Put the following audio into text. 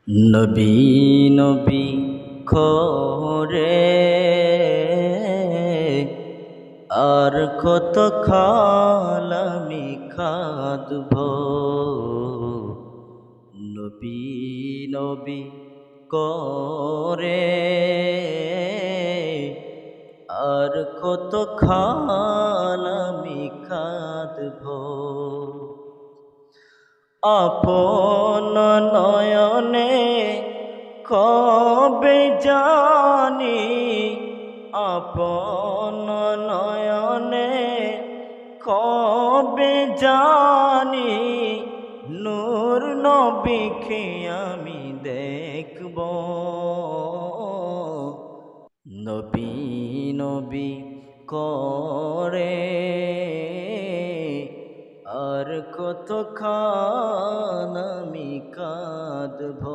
নবী নবী করে আর কত কাল আমি কাঁদব। নবী নবী করে আর কত কাল আমি কাঁদব। আপন নয়নে কবে জানি, আপন নয়নে কবে জানি নূর নবীকে আমি দেখব। নবী নবী করে আর কতক্ষণ আমি কাঁদব।